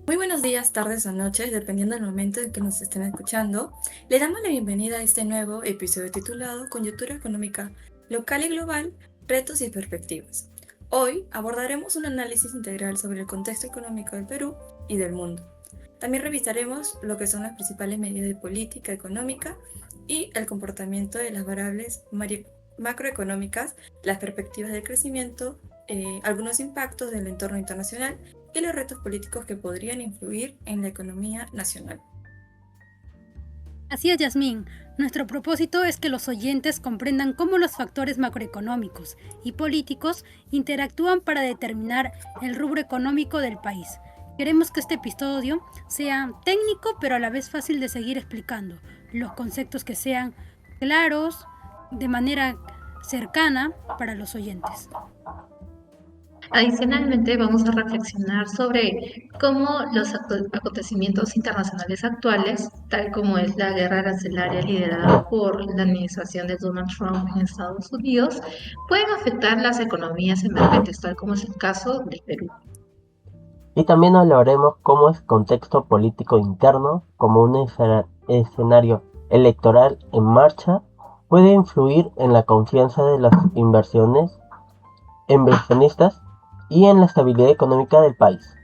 Muy buenos días, tardes o noches, dependiendo del momento en que nos estén escuchando. Le damos la bienvenida a este nuevo episodio titulado Coyuntura económica local y global, retos y perspectivas. Hoy abordaremos un análisis integral sobre el contexto económico del Perú y del mundo. También revisaremos lo que son las principales medidas de política económica y el comportamiento de las variables macroeconómicas, las perspectivas del crecimiento, algunos impactos del entorno internacional y los retos políticos que podrían influir en la economía nacional. Así es, Yasmín. Nuestro propósito es que los oyentes comprendan cómo los factores macroeconómicos y políticos interactúan para determinar el rubro económico del país. Queremos que este episodio sea técnico, pero a la vez fácil de seguir explicando. Los conceptos que sean claros, de manera cercana para los oyentes. Adicionalmente, vamos a reflexionar sobre cómo los acontecimientos internacionales actuales, tal como es la guerra arancelaria liderada por la administración de Donald Trump en Estados Unidos, pueden afectar las economías emergentes, tal como es el caso del Perú. Y también hablaremos cómo el contexto político interno, como un escenario electoral en marcha, puede influir en la confianza de las inversionistas y en la estabilidad económica del país.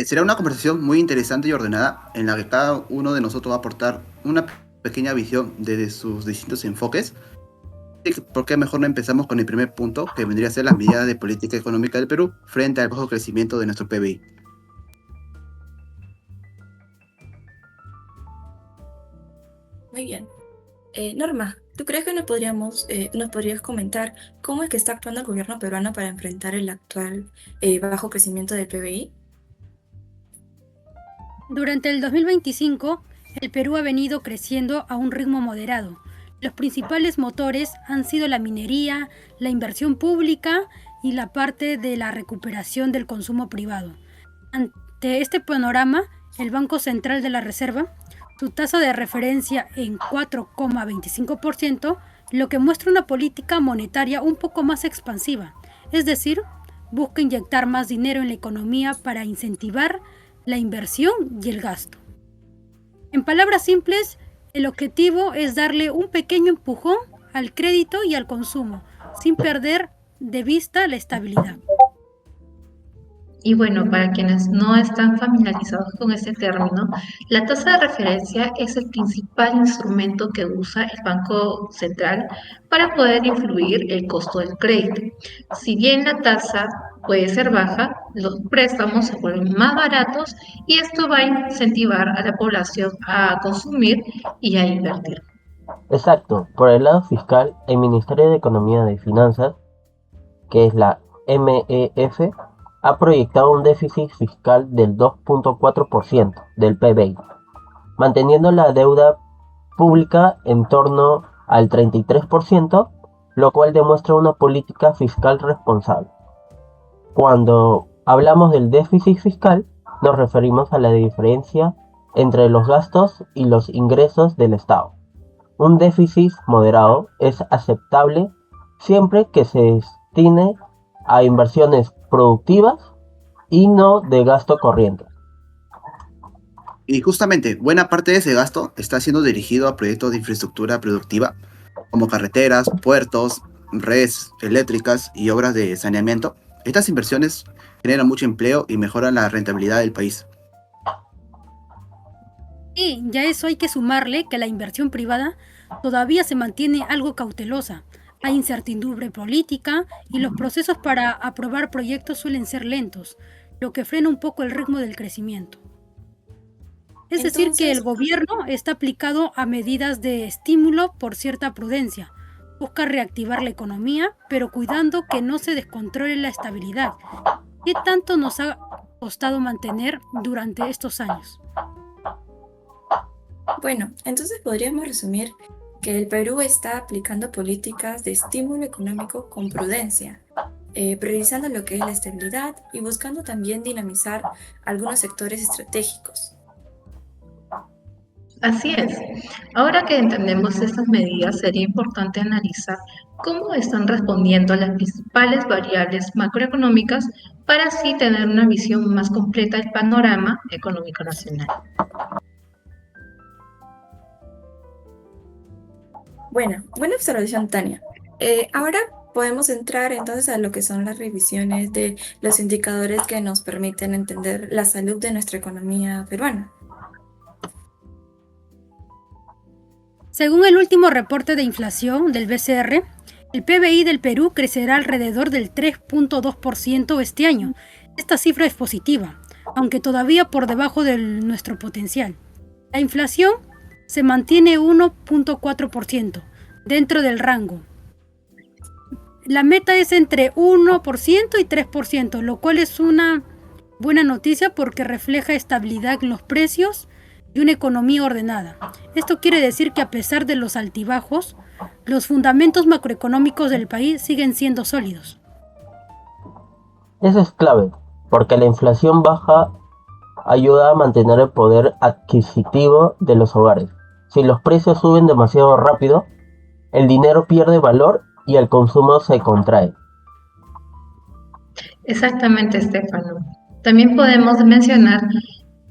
Será una conversación muy interesante y ordenada en la que cada uno de nosotros va a aportar una pequeña visión desde sus distintos enfoques. ¿Por qué mejor no empezamos con el primer punto, que vendría a ser las medidas de política económica del Perú frente al bajo crecimiento de nuestro PBI? Muy bien. Norma, ¿tú crees que nos podrías comentar cómo es que está actuando el gobierno peruano para enfrentar el actual bajo crecimiento del PBI? Durante el 2025, el Perú ha venido creciendo a un ritmo moderado. Los principales motores han sido la minería, la inversión pública y la parte de la recuperación del consumo privado. Ante este panorama, el Banco Central de la Reserva, su tasa de referencia en 4,25%, lo que muestra una política monetaria un poco más expansiva, es decir, busca inyectar más dinero en la economía para incentivar la inversión y el gasto. En palabras simples, el objetivo es darle un pequeño empujón al crédito y al consumo, sin perder de vista la estabilidad. Y bueno, para quienes no están familiarizados con este término, la tasa de referencia es el principal instrumento que usa el Banco Central para poder influir el costo del crédito. Si bien la tasa puede ser baja, los préstamos se vuelven más baratos y esto va a incentivar a la población a consumir y a invertir. Exacto, por el lado fiscal, el Ministerio de Economía y Finanzas, que es la MEF, ha proyectado un déficit fiscal del 2,4% del PBI, manteniendo la deuda pública en torno al 33%, lo cual demuestra una política fiscal responsable. Cuando hablamos del déficit fiscal, nos referimos a la diferencia entre los gastos y los ingresos del Estado. Un déficit moderado es aceptable siempre que se destine a inversiones productivas y no de gasto corriente. Y justamente, buena parte de ese gasto está siendo dirigido a proyectos de infraestructura productiva, como carreteras, puertos, redes eléctricas y obras de saneamiento. Estas inversiones generan mucho empleo y mejoran la rentabilidad del país. Y ya eso hay que sumarle que la inversión privada todavía se mantiene algo cautelosa. Hay incertidumbre política y los procesos para aprobar proyectos suelen ser lentos, lo que frena un poco el ritmo del crecimiento. Es decir, que el Entonces, gobierno está aplicado a medidas de estímulo por cierta prudencia. Busca reactivar la economía, pero cuidando que no se descontrole la estabilidad. ¿Qué tanto nos ha costado mantener durante estos años? bueno, entonces podríamos resumir que el Perú está aplicando políticas de estímulo económico con prudencia, priorizando lo que es la estabilidad y buscando también dinamizar algunos sectores estratégicos. Así es. Ahora que entendemos estas medidas, sería importante analizar cómo están respondiendo a las principales variables macroeconómicas para así tener una visión más completa del panorama económico nacional. Buena observación, Tania. Ahora podemos entrar entonces a lo que son las revisiones de los indicadores que nos permiten entender la salud de nuestra economía peruana. Según el último reporte de inflación del BCR, el PBI del Perú crecerá alrededor del 3.2% este año. Esta cifra es positiva, aunque todavía por debajo de nuestro potencial. La inflación se mantiene 1.4%, dentro del rango. La meta es entre 1% y 3%, lo cual es una buena noticia porque refleja estabilidad en los precios y una economía ordenada. Esto quiere decir que a pesar de los altibajos, los fundamentos macroeconómicos del país siguen siendo sólidos. Eso es clave, porque la inflación baja ayuda a mantener el poder adquisitivo de los hogares. Si los precios suben demasiado rápido, el dinero pierde valor y el consumo se contrae. Exactamente, Estefano. También podemos mencionar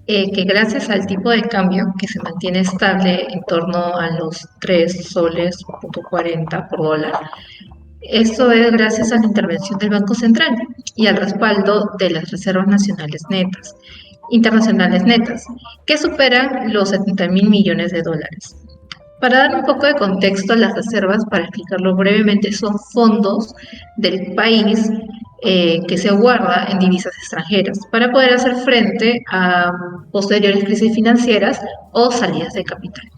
que gracias al tipo de cambio que se mantiene estable en torno a los 3 soles punto 40 por dólar, esto es gracias a la intervención del Banco Central y al respaldo de las reservas internacionales netas, que superan los 70.000 millones de dólares. Para dar un poco de contexto, las reservas, para explicarlo brevemente, son fondos del país que se guarda en divisas extranjeras para poder hacer frente a posteriores crisis financieras o salidas de capital.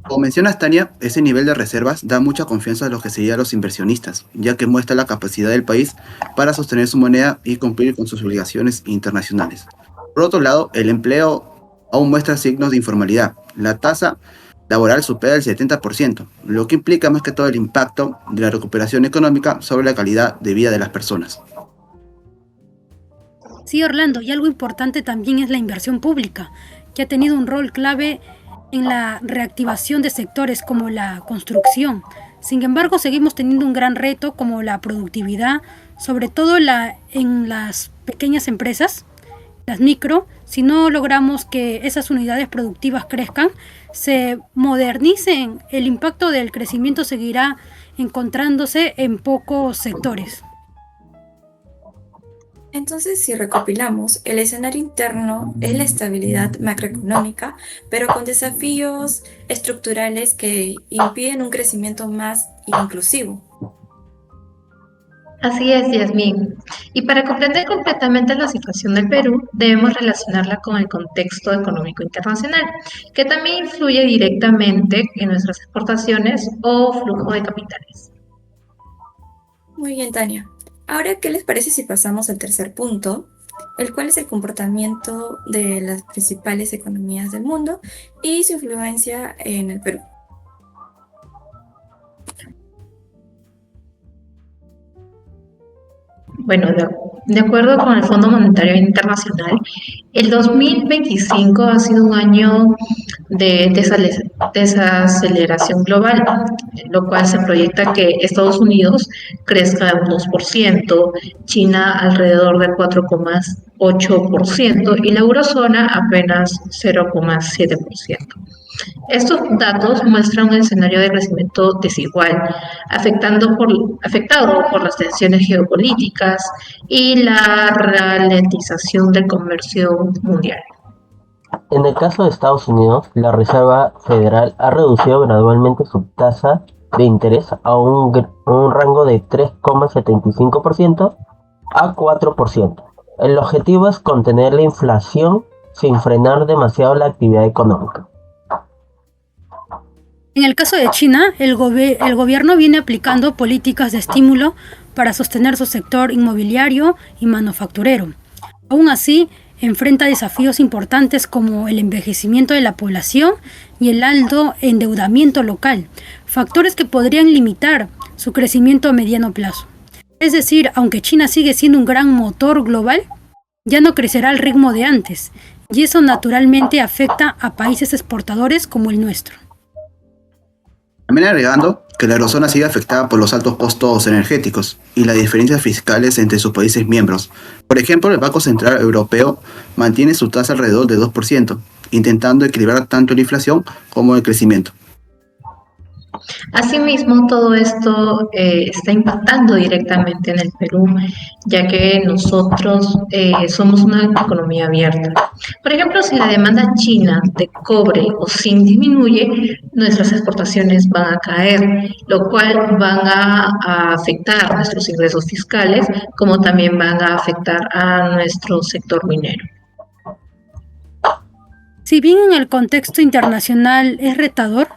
Como mencionas, Tania, ese nivel de reservas da mucha confianza a los que serían los inversionistas, ya que muestra la capacidad del país para sostener su moneda y cumplir con sus obligaciones internacionales. Por otro lado, el empleo aún muestra signos de informalidad. La tasa laboral supera el 70%, lo que implica más que todo el impacto de la recuperación económica sobre la calidad de vida de las personas. Sí, Orlando, y algo importante también es la inversión pública, que ha tenido un rol clave en la reactivación de sectores como la construcción. Sin embargo, seguimos teniendo un gran reto como la productividad, sobre todo en las pequeñas empresas, las micro. Si no logramos que esas unidades productivas crezcan, se modernicen, el impacto del crecimiento seguirá encontrándose en pocos sectores. Entonces, si recopilamos, el escenario interno es la estabilidad macroeconómica, pero con desafíos estructurales que impiden un crecimiento más inclusivo. Así es, Yasmín. Y para comprender completamente la situación del Perú, debemos relacionarla con el contexto económico internacional, que también influye directamente en nuestras exportaciones o flujo de capitales. Muy bien, Tania. Ahora, ¿qué les parece si pasamos al tercer punto, el cual es el comportamiento de las principales economías del mundo y su influencia en el Perú? Bueno, de acuerdo con el Fondo Monetario Internacional, el 2025 ha sido un año de desaceleración global, lo cual se proyecta que Estados Unidos crezca un 2%, China alrededor del 4,8% y la eurozona apenas 0,7%. Estos datos muestran un escenario de crecimiento desigual, afectado por las tensiones geopolíticas y la ralentización del comercio mundial. En el caso de Estados Unidos, la Reserva Federal ha reducido gradualmente su tasa de interés a un rango de 3,75% a 4%. El objetivo es contener la inflación sin frenar demasiado la actividad económica. En el caso de China, el gobierno viene aplicando políticas de estímulo para sostener su sector inmobiliario y manufacturero. Aún así, enfrenta desafíos importantes como el envejecimiento de la población y el alto endeudamiento local, factores que podrían limitar su crecimiento a mediano plazo. Es decir, aunque China sigue siendo un gran motor global, ya no crecerá al ritmo de antes, y eso naturalmente afecta a países exportadores como el nuestro. También agregando que la eurozona sigue afectada por los altos costos energéticos y las diferencias fiscales entre sus países miembros. Por ejemplo, el Banco Central Europeo mantiene su tasa alrededor de 2%, intentando equilibrar tanto la inflación como el crecimiento. Asimismo, todo esto está impactando directamente en el Perú, ya que nosotros somos una economía abierta. Por ejemplo, si la demanda china de cobre o zinc disminuye, nuestras exportaciones van a caer, lo cual van a afectar nuestros ingresos fiscales, como también van a afectar a nuestro sector minero. Si bien en el contexto internacional es retador,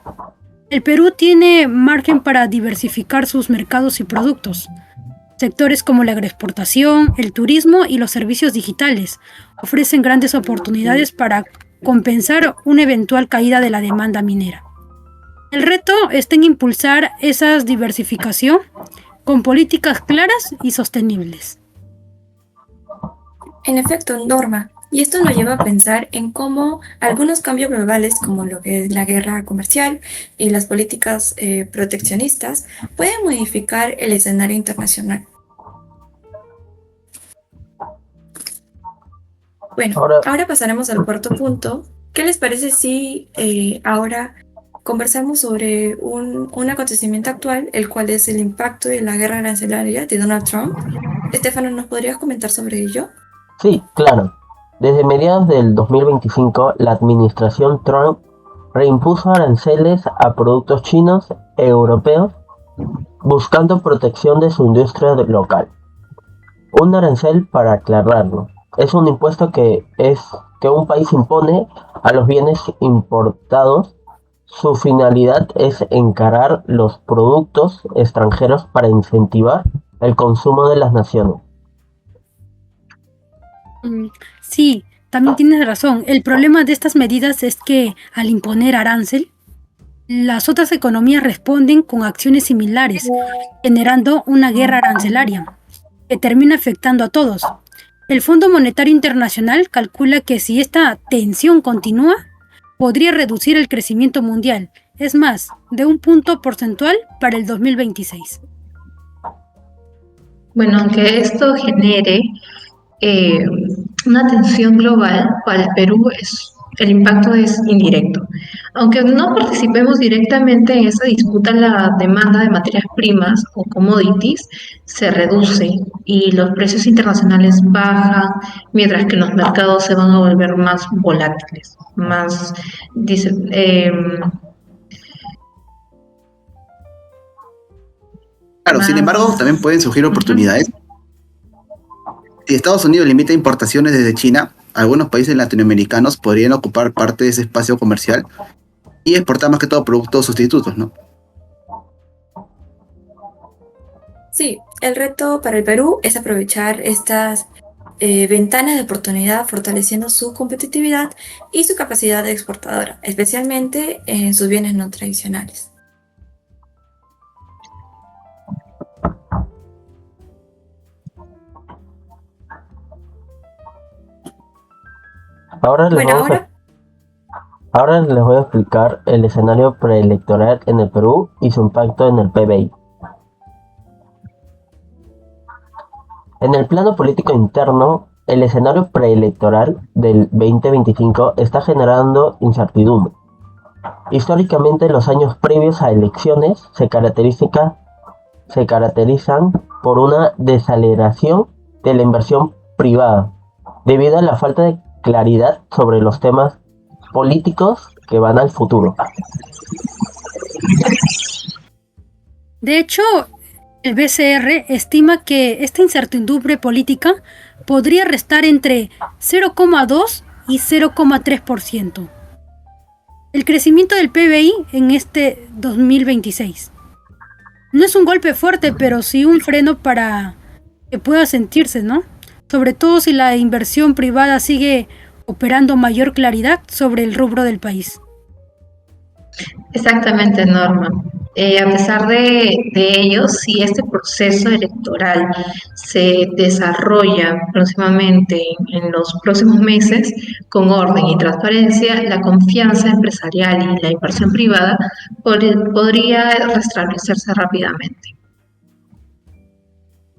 el Perú tiene margen para diversificar sus mercados y productos. Sectores como la agroexportación, el turismo y los servicios digitales ofrecen grandes oportunidades para compensar una eventual caída de la demanda minera. El reto está en impulsar esa diversificación con políticas claras y sostenibles. En efecto, Norma, y esto nos lleva a pensar en cómo algunos cambios globales, como lo que es la guerra comercial y las políticas proteccionistas, pueden modificar el escenario internacional. Bueno, ahora pasaremos al cuarto punto. ¿Qué les parece si ahora conversamos sobre un acontecimiento actual, el cual es el impacto de la guerra arancelaria de Donald Trump? Estefano, ¿nos podrías comentar sobre ello? Sí, claro. Desde mediados del 2025, la administración Trump reimpuso aranceles a productos chinos e europeos buscando protección de su industria local. Un arancel, para aclararlo, es un impuesto que un país impone a los bienes importados. Su finalidad es encarar los productos extranjeros para incentivar el consumo de las naciones. Sí, también tienes razón. El problema de estas medidas es que al imponer arancel, las otras economías responden con acciones similares, generando una guerra arancelaria que termina afectando a todos. El Fondo Monetario Internacional calcula que si esta tensión continúa, podría reducir el crecimiento mundial, es más, de 1 punto porcentual para el 2026. Bueno, aunque esto genere una tensión global, para el Perú el impacto es indirecto. Aunque no participemos directamente en esa disputa, la demanda de materias primas o commodities se reduce y los precios internacionales bajan, mientras que los mercados se van a volver más volátiles, más, Claro, sin embargo, también pueden surgir oportunidades. Si Estados Unidos limita importaciones desde China, algunos países latinoamericanos podrían ocupar parte de ese espacio comercial y exportar más que todo productos sustitutos, ¿no? Sí, el reto para el Perú es aprovechar estas ventanas de oportunidad, fortaleciendo su competitividad y su capacidad exportadora, especialmente en sus bienes no tradicionales. Ahora les voy a explicar el escenario preelectoral en el Perú y su impacto en el PBI. En el plano político interno, el escenario preelectoral del 2025 está generando incertidumbre. Históricamente, los años previos a elecciones se caracterizan por una desaceleración de la inversión privada, debido a la falta de claridad sobre los temas políticos que van al futuro. De hecho, el BCR estima que esta incertidumbre política podría restar entre 0,2 y 0,3%. El crecimiento del PBI en este 2026. No es un golpe fuerte, pero sí un freno para que pueda sentirse, ¿no? Sobre todo si la inversión privada sigue operando mayor claridad sobre el rubro del país. Exactamente, Norma. A pesar de ello, si este proceso electoral se desarrolla próximamente en los próximos meses con orden y transparencia, la confianza empresarial y la inversión privada podría restablecerse rápidamente.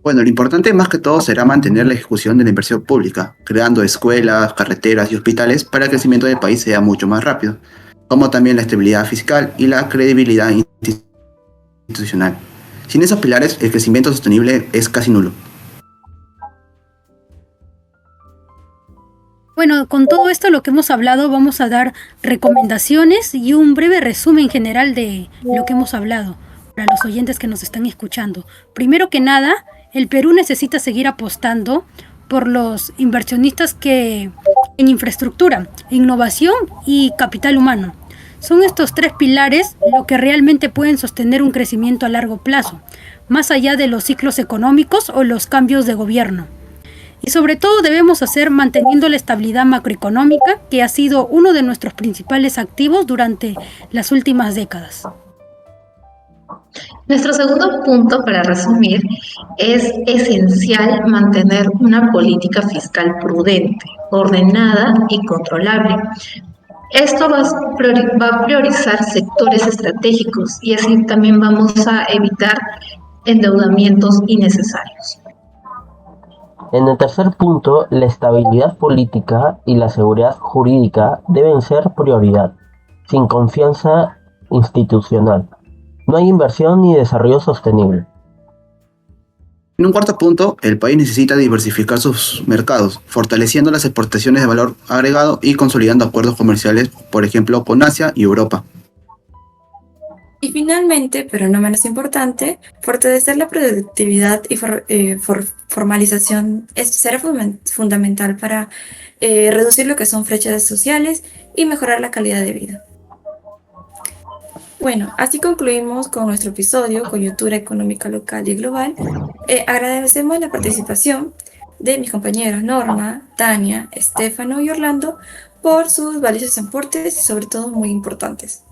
Bueno, lo importante más que todo será mantener la ejecución de la inversión pública, creando escuelas, carreteras y hospitales para que el crecimiento del país sea mucho más rápido, como también la estabilidad fiscal y la credibilidad institucional. Sin esos pilares, el crecimiento sostenible es casi nulo. Bueno, con todo esto lo que hemos hablado, vamos a dar recomendaciones y un breve resumen general de lo que hemos hablado para los oyentes que nos están escuchando. Primero que nada, el Perú necesita seguir apostando por los inversionistas que en infraestructura, innovación y capital humano. Son estos tres pilares lo que realmente pueden sostener un crecimiento a largo plazo, más allá de los ciclos económicos o los cambios de gobierno. Y sobre todo debemos hacer manteniendo la estabilidad macroeconómica, que ha sido uno de nuestros principales activos durante las últimas décadas. Nuestro segundo punto, para resumir, es esencial mantener una política fiscal prudente, ordenada y controlable. Esto va a priorizar sectores estratégicos y así también vamos a evitar endeudamientos innecesarios. En el tercer punto, la estabilidad política y la seguridad jurídica deben ser prioridad. Sin confianza institucional, no hay inversión ni desarrollo sostenible. En un cuarto punto, el país necesita diversificar sus mercados, fortaleciendo las exportaciones de valor agregado y consolidando acuerdos comerciales, por ejemplo, con Asia y Europa. Y finalmente, pero no menos importante, fortalecer la productividad y formalización será fundamental para reducir lo que son brechas sociales y mejorar la calidad de vida. Bueno, así concluimos con nuestro episodio Coyuntura Económica Local y Global. Agradecemos la participación de mis compañeros Norma, Tania, Estefano y Orlando por sus valiosos aportes y sobre todo muy importantes.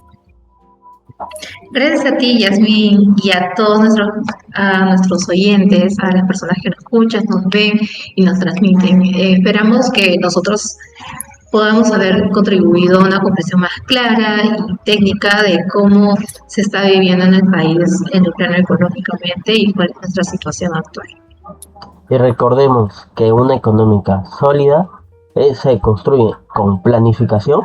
Gracias a ti, Yasmín, y a todos nuestros oyentes, a las personas que nos escuchan, nos ven y nos transmiten. Esperamos que nosotros podamos haber contribuido a una comprensión más clara y técnica de cómo se está viviendo en el país en el plano económicamente y cuál es nuestra situación actual. Y recordemos que una económica sólida se construye con planificación,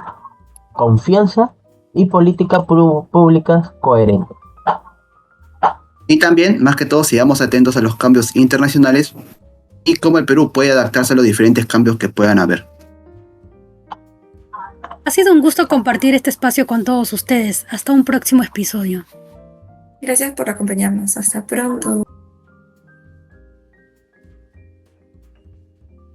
confianza y políticas públicas coherentes. Y también, más que todo, sigamos atentos a los cambios internacionales y cómo el Perú puede adaptarse a los diferentes cambios que puedan haber. Ha sido un gusto compartir este espacio con todos ustedes. Hasta un próximo episodio. Gracias por acompañarnos. Hasta pronto.